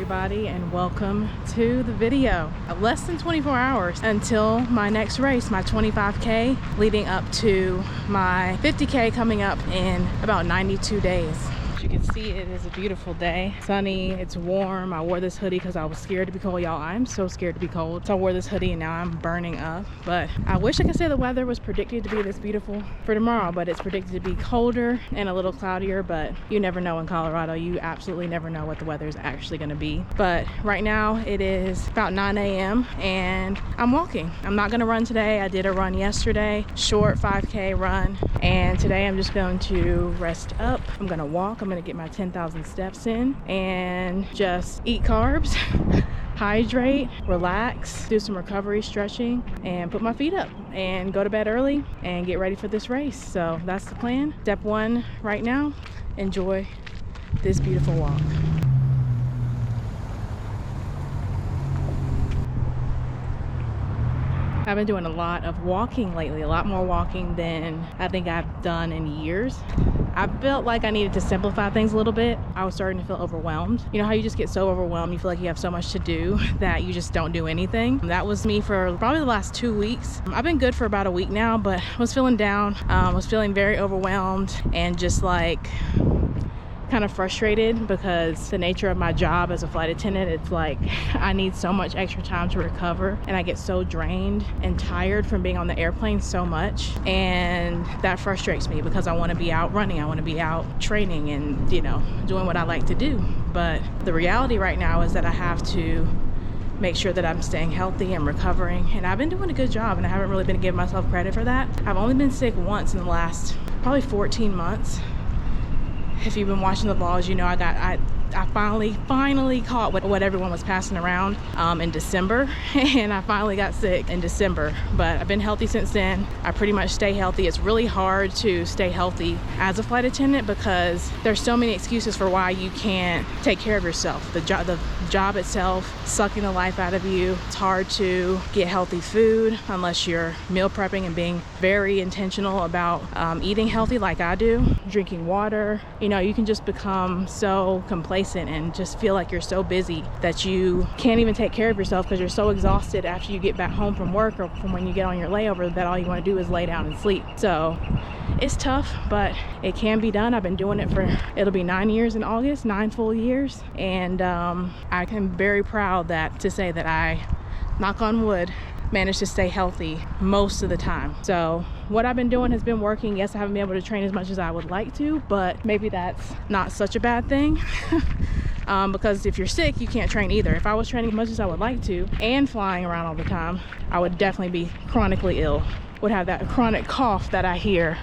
everybody, and welcome to the video. Less than 24 hours until my next race, my 25K, leading up to my 50K coming up in about 92 days. As you can see, it is a beautiful day. Sunny, it's warm. I wore this hoodie because I was scared to be cold. Y'all, I'm so scared to be cold. So I wore this hoodie and now I'm burning up. But I wish I could say the weather was predicted to be this beautiful for tomorrow, but it's predicted to be colder and a little cloudier, but you never know in Colorado. You absolutely never know what the weather is actually gonna be. But right now it is about 9 a.m. and I'm walking. I'm not gonna run today. I did a run yesterday, short 5K run. And today I'm just going to rest up. I'm gonna walk. I'm gonna get my 10,000 steps in and just eat carbs, hydrate, relax, do some recovery stretching, and put my feet up and go to bed early and get ready for this race. So that's the plan. Step one right now, enjoy this beautiful walk. I've been doing a lot of walking lately, a lot more walking than I think I've done in years. I felt like I needed to simplify things a little bit. I was starting to feel overwhelmed. You know how you just get so overwhelmed, you feel like you have so much to do that you just don't do anything. That was me for probably the last 2 weeks. I've been good for about a week now, but I was feeling down, was feeling very overwhelmed and just like kind of frustrated because the nature of my job as a flight attendant, it's like I need so much extra time to recover and I get so drained and tired from being on the airplane so much, and that frustrates me because I want to be out running, I want to be out training and, you know, doing what I like to do. But the reality right now is that I have to make sure that I'm staying healthy and recovering, and I've been doing a good job and I haven't really been giving myself credit for that. I've only been sick once in the last probably 14 months. If you've been watching the vlogs, you know I finally caught what everyone was passing around in December, and I finally got sick in December, but I've been healthy since then. I pretty much stay healthy. It's really hard to stay healthy as a flight attendant because there's so many excuses for why you can't take care of yourself. The job itself sucking the life out of you. It's hard to get healthy food unless you're meal prepping and being very intentional about eating healthy like I do. Drinking water, you know, you can just become so complacent and just feel like you're so busy that you can't even take care of yourself because you're so exhausted after you get back home from work or from when you get on your layover that all you want to do is lay down and sleep. So it's tough, but it can be done. I've been doing it for, it'll be 9 years in August, 9 full years, and I am very proud to say that I, knock on wood, managed to stay healthy most of the time. So what I've been doing has been working. Yes, I haven't been able to train as much as I would like to, but maybe that's not such a bad thing. Because if you're sick, you can't train either. If I was training as much as I would like to and flying around all the time, I would definitely be chronically ill, would have that chronic cough that I hear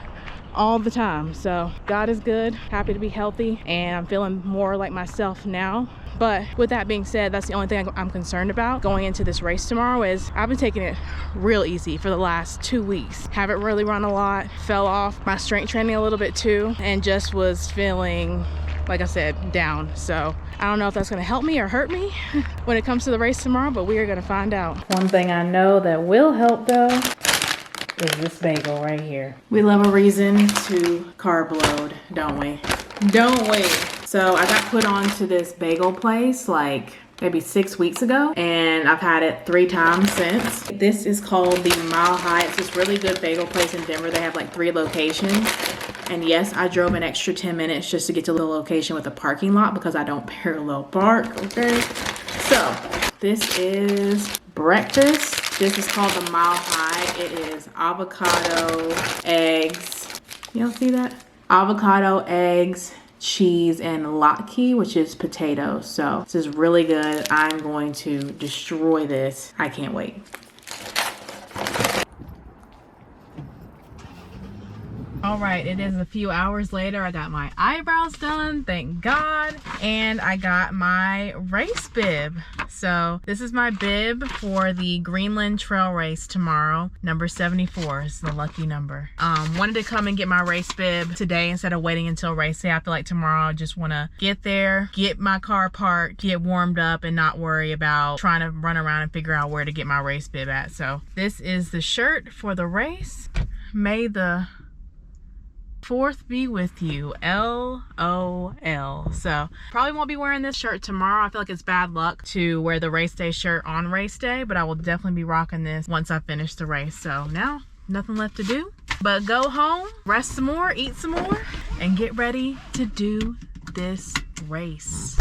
all the time. So God is good, happy to be healthy, and I'm feeling more like myself now. But with that being said, that's the only thing I'm concerned about going into this race tomorrow. Is I've been taking it real easy for the last 2 weeks. Haven't really run a lot, fell off my strength training a little bit too, and just was feeling, like I said, down. So I don't know if that's gonna help me or hurt me when it comes to the race tomorrow, but we are gonna find out. One thing I know that will help though is this bagel right here. We love a reason to carb load, don't we? Don't we? So I got put on to this bagel place like maybe 6 weeks ago, and I've had it 3 times since. This is called the Mile High. It's this really good bagel place in Denver. They have like 3 locations. And yes, I drove an extra 10 minutes just to get to the location with a parking lot because I don't parallel park, okay? So this is breakfast. This is called the Mile High. It is avocado, eggs. Y'all see that? Avocado, eggs, cheese, and latke, which is potatoes. So this is really good. I'm going to destroy this. I can't wait. All right, it is a few hours later. I got my eyebrows done, thank God, and I got my race bib. So this is my bib for the Greenland trail race tomorrow. Number 74 is the lucky number. Wanted to come and get my race bib today instead of waiting until race day. I feel like tomorrow I just want to get there, get my car parked, get warmed up, and not worry about trying to run around and figure out where to get my race bib at. So this is the shirt for the race. May the Fourth be with you. LOL. So probably won't be wearing this shirt tomorrow. I feel like it's bad luck to wear the race day shirt on race day, but I will definitely be rocking this once I finish the race. So now nothing left to do but go home, rest some more, eat some more, and get ready to do this race.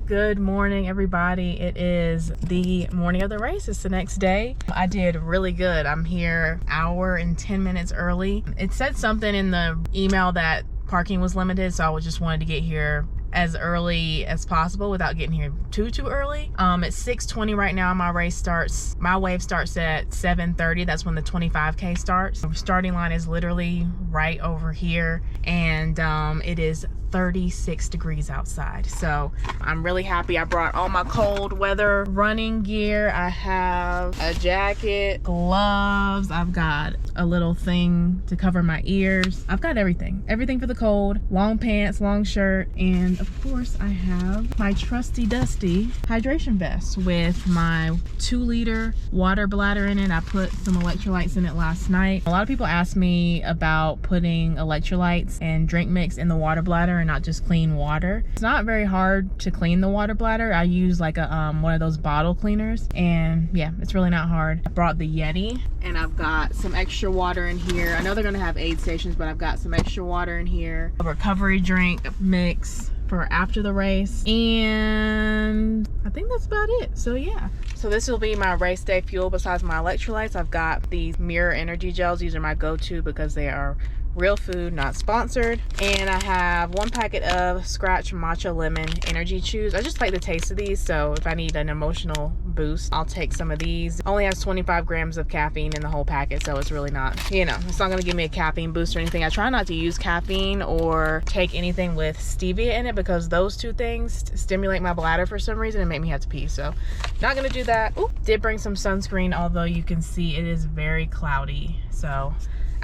Good morning, everybody. It is the morning of the race. It's the next day. I did really good. I'm here an hour and 10 minutes early. It said something in the email that parking was limited, so I just wanted to get here as early as possible without getting here too early. It's 6:20 right now. My wave starts at 7:30. That's when the 25K starts. The starting line is literally right over here, and it is 36 degrees outside. So I'm really happy. I brought all my cold weather running gear. I have a jacket, gloves, I've got a little thing to cover my ears. I've got everything for the cold, long pants, long shirt, and of course I have my trusty dusty hydration vest with my 2-liter water bladder in it. I put some electrolytes in it last night. A lot of people ask me about putting electrolytes and drink mix in the water bladder and not just clean water. It's not very hard to clean the water bladder. I use like a one of those bottle cleaners, and yeah, it's really not hard. I brought the Yeti, and I've got some extra water in here. I know they're gonna have aid stations, but I've got some extra water in here. A recovery drink mix for after the race, and I think that's about it. So yeah, so this will be my race day fuel. Besides my electrolytes, I've got these Mirror energy gels. These are my go-to because they are real food, not sponsored. And I have 1 packet of Scratch Matcha Lemon Energy Chews. I just like the taste of these, so if I need an emotional boost, I'll take some of these. It only has 25 grams of caffeine in the whole packet, so it's really not, you know, it's not gonna give me a caffeine boost or anything. I try not to use caffeine or take anything with stevia in it because those two things stimulate my bladder for some reason and make me have to pee, so not gonna do that. Ooh, did bring some sunscreen, although you can see it is very cloudy, so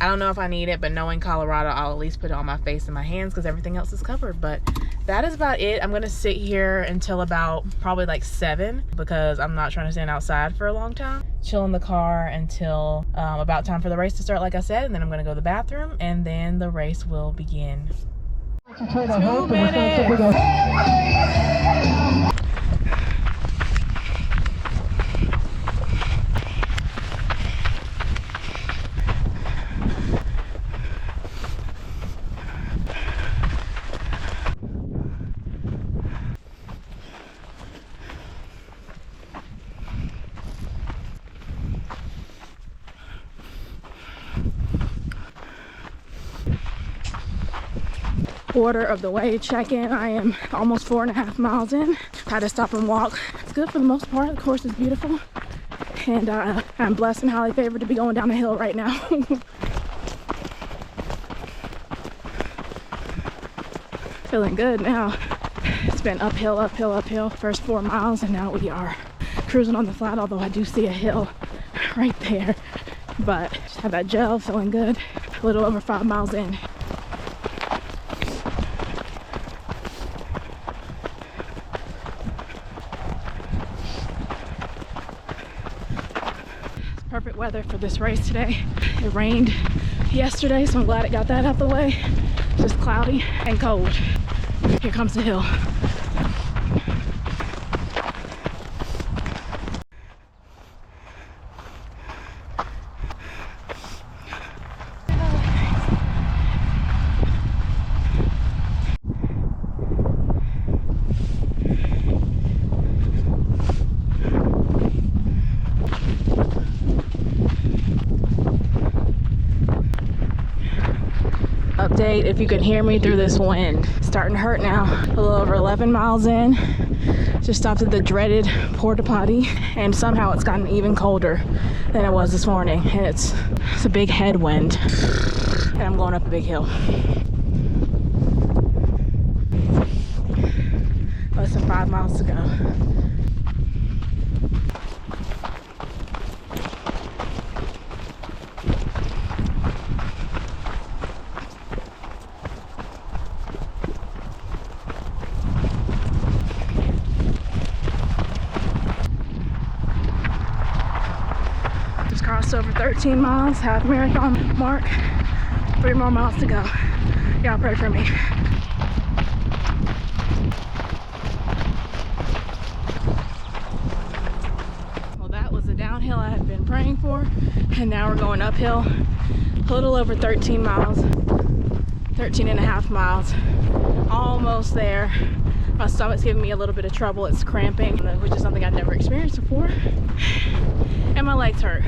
I don't know if I need it, but knowing Colorado, I'll at least put it on my face and my hands because everything else is covered. But that is about it. I'm gonna sit here until about probably like 7 because I'm not trying to stand outside for a long time. Chill in the car until about time for the race to start, like I said, and then I'm gonna go to the bathroom and then the race will begin. 2 minutes. Quarter of the way check-in. I am almost 4.5 miles in. Had to stop and walk. It's good for the most part. The course is beautiful, and I'm blessed and highly favored to be going down the hill right now. Feeling good now. It's been uphill, uphill, uphill. First 4 miles, and now we are cruising on the flat, although I do see a hill right there. But just have that gel, feeling good. A little over 5 miles in. Perfect weather for this race today. It rained yesterday, so I'm glad it got that out the way. Just cloudy and cold. Here comes the hill. Update, if you can hear me through this wind. Starting to hurt now. A little over 11 miles in. Just stopped at the dreaded porta potty, and somehow it's gotten even colder than it was this morning. And it's a big headwind, and I'm going up a big hill. Less than 5 miles to go. Crossed over 13 miles, half marathon mark. 3 more miles to go. Y'all pray for me. Well, that was the downhill I had been praying for, and now we're going uphill a little over 13 miles, 13 and a half miles. Almost there. My stomach's giving me a little bit of trouble. It's cramping, which is something I've never experienced before. And my legs hurt.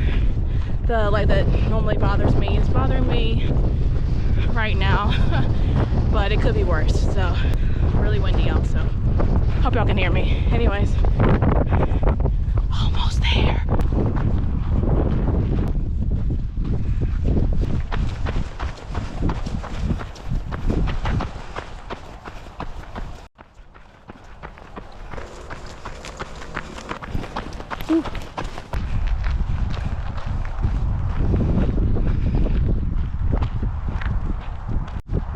The leg that normally bothers me is bothering me right now, but it could be worse. So really windy also. Hope y'all can hear me. Anyways, almost there.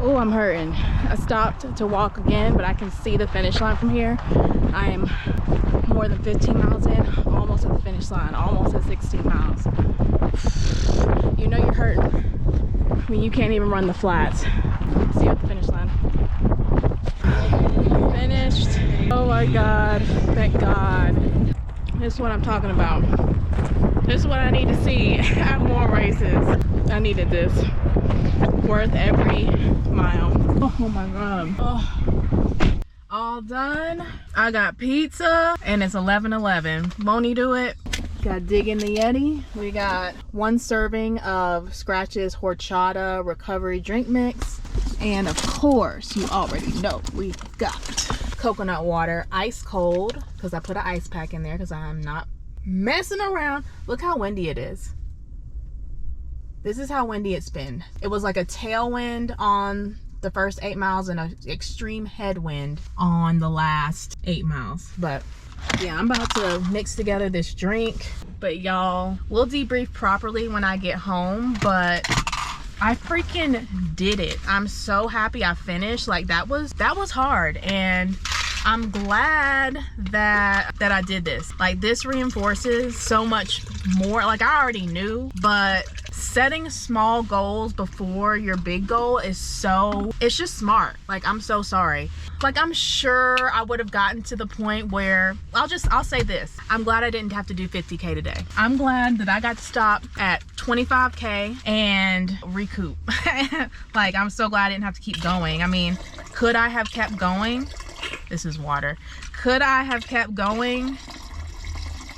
Oh, I'm hurting. I stopped to walk again, but I can see the finish line from here. I am more than 15 miles in, almost at the finish line, almost at 16 miles. You know you're hurting when you can't even run the flats. See you at the finish line. Finished. Oh my God, thank God. This is what I'm talking about. This is what I need to see at more races. I needed this. Worth every mile. Oh my God. Oh. All done. I got pizza and it's 11:11. Won't he do it? Got Dig in the Yeti. We got 1 serving of Scratch's horchata recovery drink mix. And of course, you already know we've got coconut water, ice cold, because I put an ice pack in there because I'm not messing around. Look how windy it is. This is how windy it's been. It was like a tailwind on the first 8 miles and an extreme headwind on the last 8 miles. But yeah, I'm about to mix together this drink. But y'all, we'll debrief properly when I get home. But I freaking did it. I'm so happy I finished. Like that was hard, and I'm glad that I did this. Like this reinforces so much more. Like I already knew, but setting small goals before your big goal is it's just smart. Like I'm so sorry. Like I'm sure I would have gotten to the point where I'll say this. I'm glad I didn't have to do 50K today. I'm glad that I got to stop at 25K and recoup. Like I'm so glad I didn't have to keep going. I mean, could I have kept going? This is water. Could I have kept going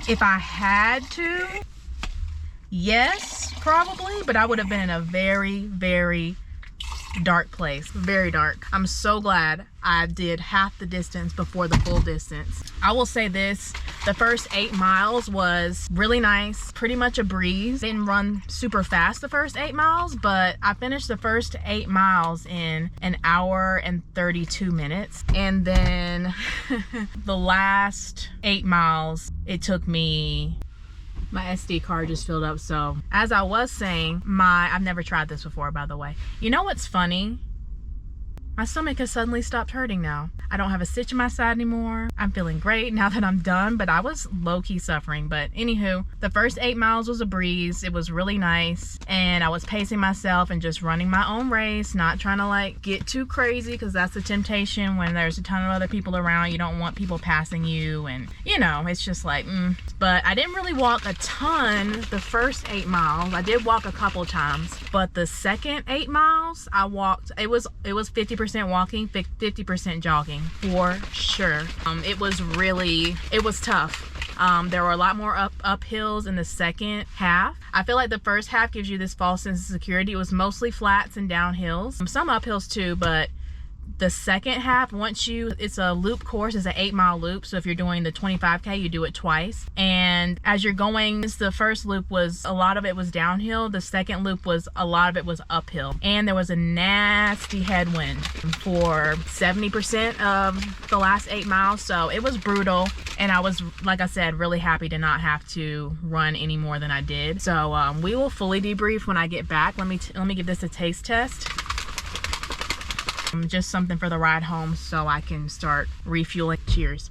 if I had to? Yes, probably, but I would have been in a very, very dark place. Very dark. I'm so glad I did half the distance before the full distance. I will say this, the first 8 miles was really nice, pretty much a breeze. Didn't run super fast the first 8 miles, but I finished the first 8 miles in 1 hour and 32 minutes. And then the last 8 miles, it took me, my SD card just filled up. So as I was saying, I've never tried this before, by the way. You know what's funny? My stomach has suddenly stopped hurting now. I don't have a stitch in my side anymore. I'm feeling great now that I'm done, but I was low-key suffering. But anywho, the first 8 miles was a breeze. It was really nice. And I was pacing myself and just running my own race, not trying to like get too crazy, because that's the temptation when there's a ton of other people around. You don't want people passing you, and you know, it's just like, But I didn't really walk a ton the first 8 miles. I did walk a couple times, but the second 8 miles I walked, it was 50% walking, 50% jogging for sure. It was tough. There were a lot more uphills in the second half. I feel like the first half gives you this false sense of security. It was mostly flats and downhills, some uphills too, but the second half, it's a loop course, it's an 8-mile loop. So if you're doing the 25K, you do it twice. And as you're going, the first loop was, a lot of it was downhill. The second loop was, a lot of it was uphill. And there was a nasty headwind for 70% of the last 8 miles. So it was brutal. And I was, like I said, really happy to not have to run any more than I did. So we will fully debrief when I get back. Let me give this a taste test. Just something for the ride home so I can start refueling. Cheers.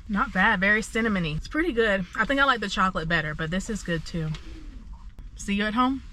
Not bad, very cinnamony. It's pretty good. I think I like the chocolate better, but this is good too. See you at home.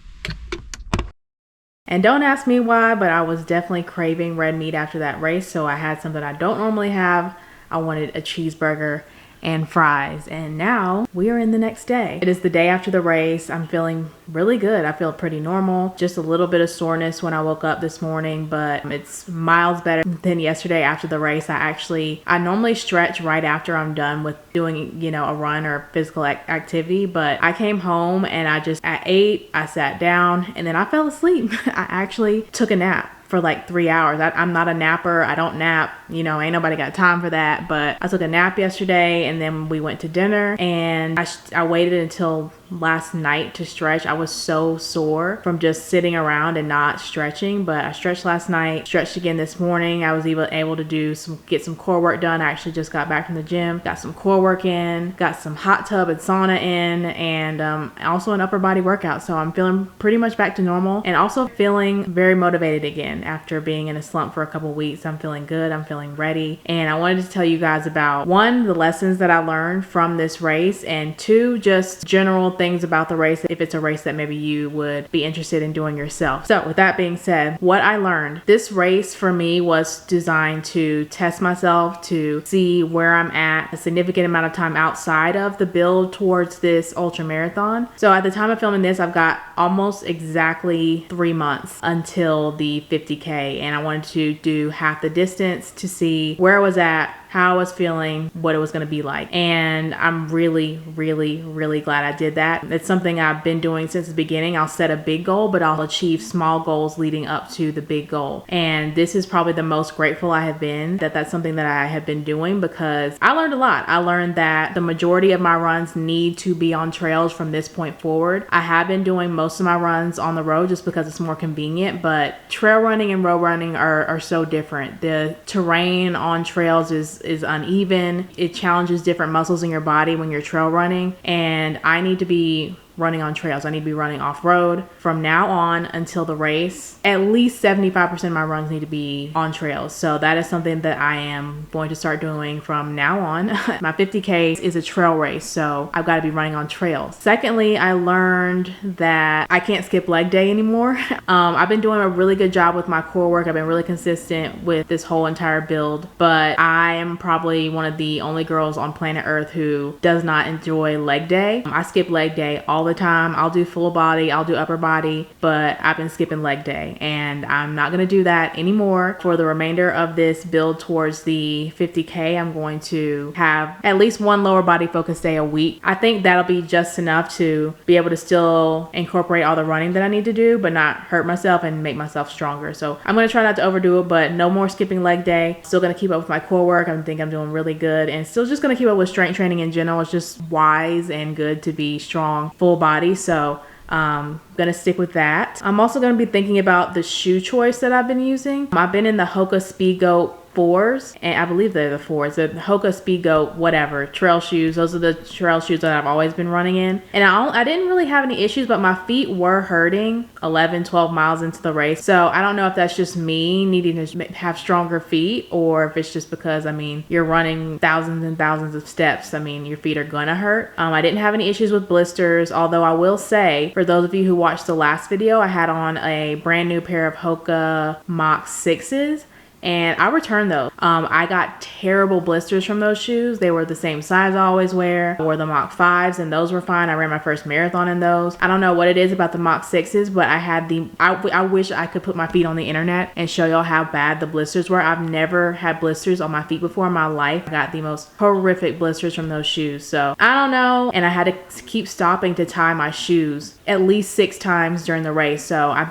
And don't ask me why, but I was definitely craving red meat after that race, so I had something I don't normally have. I wanted a cheeseburger and fries, and now we are in the next day. It is the day after the race. I'm feeling really good. I feel pretty normal, just a little bit of soreness when I woke up this morning, but it's miles better than yesterday after the race. I normally stretch right after I'm done with doing, a run or physical activity, but I came home and at 8, I sat down and then I fell asleep. I actually took a nap for like 3 hours. I'm not a napper. I don't nap. Ain't nobody got time for that. But I took a nap yesterday and then we went to dinner, and I waited until last night to stretch. I was so sore from just sitting around and not stretching, but I stretched last night, stretched again this morning. I was able to get some core work done. I actually just got back from the gym, got some core work in, got some hot tub and sauna in, and also an upper body workout. So I'm feeling pretty much back to normal, and also feeling very motivated again after being in a slump for a couple weeks. I'm feeling good. I'm feeling ready. And I wanted to tell you guys about, 1, the lessons that I learned from this race, and 2, just general things about the race, if it's a race that maybe you would be interested in doing yourself. So with that being said, what I learned, this race for me was designed to test myself, to see where I'm at a significant amount of time outside of the build towards this ultra marathon. So at the time of filming this, I've got almost exactly 3 months until the 50K, and I wanted to do half the distance to see where I was at, how I was feeling, what it was going to be like. And I'm really, really, really glad I did that. It's something I've been doing since the beginning. I'll set a big goal, but I'll achieve small goals leading up to the big goal. And this is probably the most grateful I have been that that's something that I have been doing, because I learned a lot. I learned that the majority of my runs need to be on trails from this point forward. I have been doing most of my runs on the road just because it's more convenient, but trail running and road running are so different. The terrain on trails is uneven. It challenges different muscles in your body when you're trail running, and I need to be running on trails. I need to be running off-road from now on until the race. At least 75% of my runs need to be on trails. So that is something that I am going to start doing from now on. My 50K is a trail race, so I've got to be running on trails. Secondly, I learned that I can't skip leg day anymore. I've been doing a really good job with my core work. I've been really consistent with this whole entire build, but I am probably one of the only girls on planet Earth who does not enjoy leg day. I skip leg day all the time. I'll do full body, I'll do upper body, but I've been skipping leg day, and I'm not going to do that anymore. For the remainder of this build towards the 50K, I'm going to have at least one lower body focus day a week. I think that'll be just enough to be able to still incorporate all the running that I need to do, but not hurt myself and make myself stronger. So I'm going to try not to overdo it, but no more skipping leg day. Still going to keep up with my core work. I think I'm doing really good, and still just going to keep up with strength training in general. It's just wise and good to be strong full body. So gonna stick with that. I'm also gonna be thinking about the shoe choice that I've been using. I've been in the Hoka Speedgoat 4s, and I believe they're the 4s, the Hoka Speedgoat whatever trail shoes. Those are the trail shoes that I've always been running in, and I didn't really have any issues, but my feet were hurting 11-12 miles into the race. So I don't know if that's just me needing to have stronger feet, or if it's just because you're running thousands and thousands of steps. Your feet are gonna hurt. I didn't have any issues with blisters, although I will say, for those of you who watched the last video, I had on a brand new pair of Hoka Mach 6s, and I returned those. I got terrible blisters from those shoes. They were the same size I always wear. I wore the Mach 5s, and those were fine. I ran my first marathon in those. I don't know what it is about the Mach 6s, but I wish I could put my feet on the internet and show y'all how bad the blisters were. I've never had blisters on my feet before in my life. I got the most horrific blisters from those shoes. So I don't know. And I had to keep stopping to tie my shoes at least 6 times during the race. So I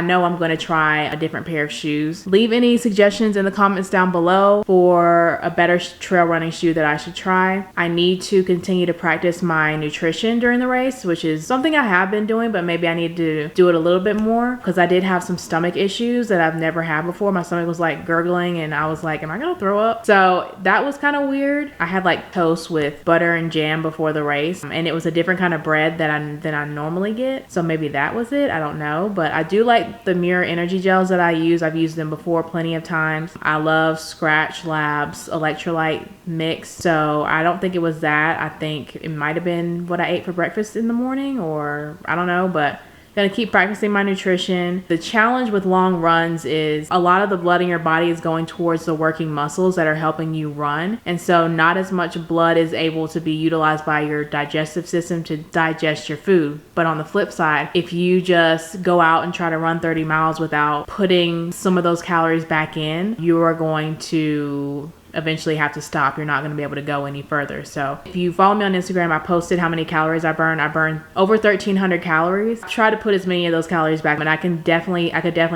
know I'm going to try a different pair of shoes. Leave any suggestions in the comments down below for a better trail running shoe that I should try. I need to continue to practice my nutrition during the race, which is something I have been doing, but maybe I need to do it a little bit more, because I did have some stomach issues that I've never had before. My stomach was like gurgling, and I was like, am I gonna throw up? So that was kind of weird. I had like toast with butter and jam before the race, and it was a different kind of bread than I normally get. So maybe that was it. I don't know, but I do like the Mirror energy gels that I use. I've used them them before plenty of times. I love Scratch Labs electrolyte mix, so I don't think it was that. I think it might have been what I ate for breakfast in the morning, or I don't know, but gonna keep practicing my nutrition. The challenge with long runs is a lot of the blood in your body is going towards the working muscles that are helping you run. And so not as much blood is able to be utilized by your digestive system to digest your food. But on the flip side, if you just go out and try to run 30 miles without putting some of those calories back in, you are going to eventually have to stop. You're not going to be able to go any further. So if you follow me on Instagram, I posted how many calories I burned. I burned over 1,300 calories. I try to put as many of those calories back, but I could definitely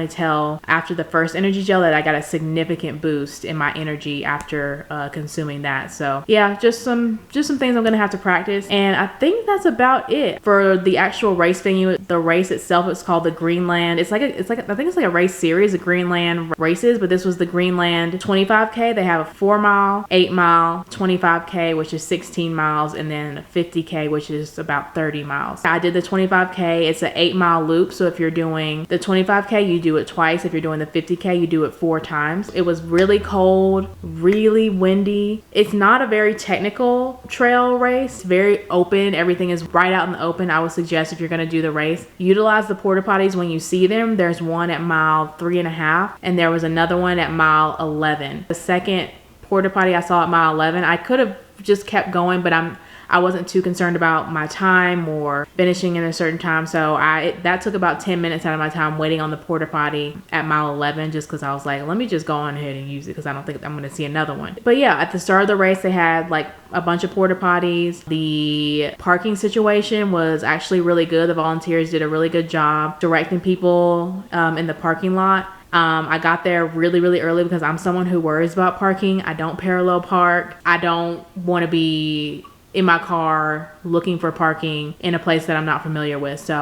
tell after the first energy gel that I got a significant boost in my energy after consuming that. So yeah, just some things I'm going to have to practice. And I think that's about it for the actual race venue. The race itself, it's called the Greenland. I think it's like a race series, the Greenland races, but this was the Greenland 25K. They have a 4 mile, 8 mile, 25K, which is 16 miles, and then 50K, which is about 30 miles. I did the 25K. It's an 8 mile loop. So if you're doing the 25K, you do it twice. If you're doing the 50K, you do it 4 times. It was really cold, really windy. It's not a very technical trail race, very open. Everything is right out in the open. I would suggest if you're going to do the race, utilize the porta potties when you see them. There's one at mile 3.5, and there was another one at mile 11. The second porta potty I saw at mile 11, I could have just kept going, but I wasn't too concerned about my time or finishing in a certain time. So that took about 10 minutes out of my time waiting on the porta potty at mile 11, just because I was like, let me just go on ahead and use it because I don't think I'm going to see another one. But yeah, at the start of the race, they had like a bunch of porta potties. The parking situation was actually really good. The volunteers did a really good job directing people in the parking lot. I got there really early because I'm someone who worries about parking. I don't parallel park. I don't want to be in my car looking for parking in a place that I'm not familiar with. So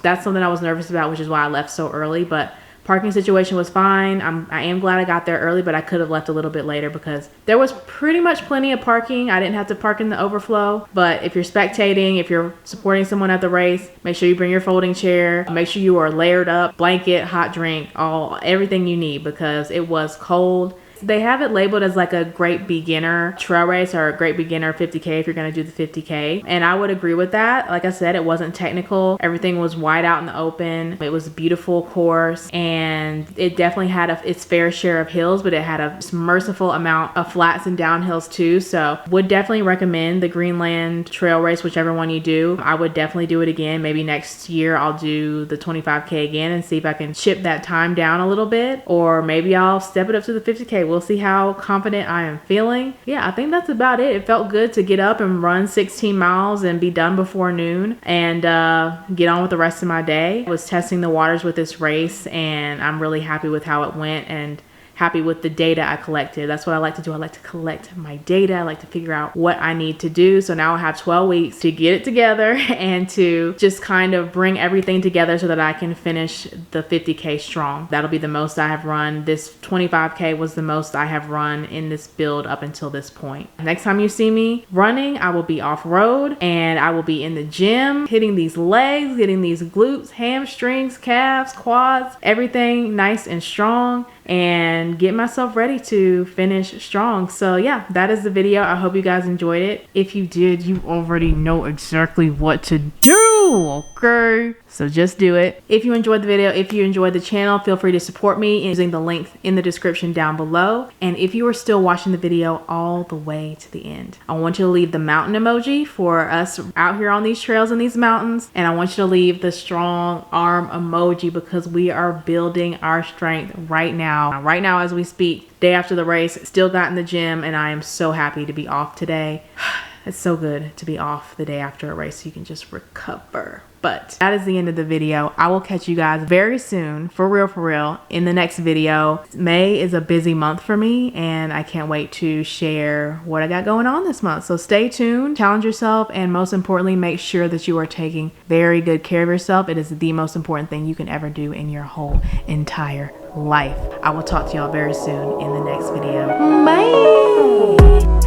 that's something I was nervous about, which is why I left so early. But parking situation was fine. I am glad I got there early, but I could have left a little bit later because there was pretty much plenty of parking. I didn't have to park in the overflow. But if you're spectating, if you're supporting someone at the race, make sure you bring your folding chair. Make sure you are layered up, blanket, hot drink, everything you need because it was cold. They have it labeled as like a great beginner trail race or a great beginner 50K if you're going to do the 50K. And I would agree with that. Like I said, it wasn't technical. Everything was wide out in the open. It was a beautiful course and it definitely had its fair share of hills, but it had a merciful amount of flats and downhills too. So would definitely recommend the Greenland trail race, whichever one you do. I would definitely do it again. Maybe next year I'll do the 25K again and see if I can chip that time down a little bit, or maybe I'll step it up to the 50K. We'll see how confident I am feeling. Yeah, I think that's about it. It felt good to get up and run 16 miles and be done before noon and get on with the rest of my day. I was testing the waters with this race and I'm really happy with how it went and happy with the data I collected. That's what I like to do. I like to collect my data. I like to figure out what I need to do. So now I have 12 weeks to get it together and to just kind of bring everything together so that I can finish the 50K strong. That'll be the most I have run. This 25K was the most I have run in this build up until this point. Next time you see me running, I will be off road and I will be in the gym, hitting these legs, getting these glutes, hamstrings, calves, quads, everything nice and strong, and get myself ready to finish strong. So yeah, that is the video. I hope you guys enjoyed it. If you did, you already know exactly what to do, okay? So just do it. If you enjoyed the video, if you enjoyed the channel, feel free to support me using the link in the description down below. And if you are still watching the video all the way to the end, I want you to leave the mountain emoji for us out here on these trails in these mountains. And I want you to leave the strong arm emoji because we are building our strength right now. Right now as we speak, day after the race, still got in the gym and I am so happy to be off today. It's so good to be off the day after a race so you can just recover. But that is the end of the video. I will catch you guys very soon, for real, in the next video. May is a busy month for me and I can't wait to share what I got going on this month. So stay tuned, challenge yourself, and most importantly, make sure that you are taking very good care of yourself. It is the most important thing you can ever do in your whole entire life. I will talk to y'all very soon in the next video. Bye!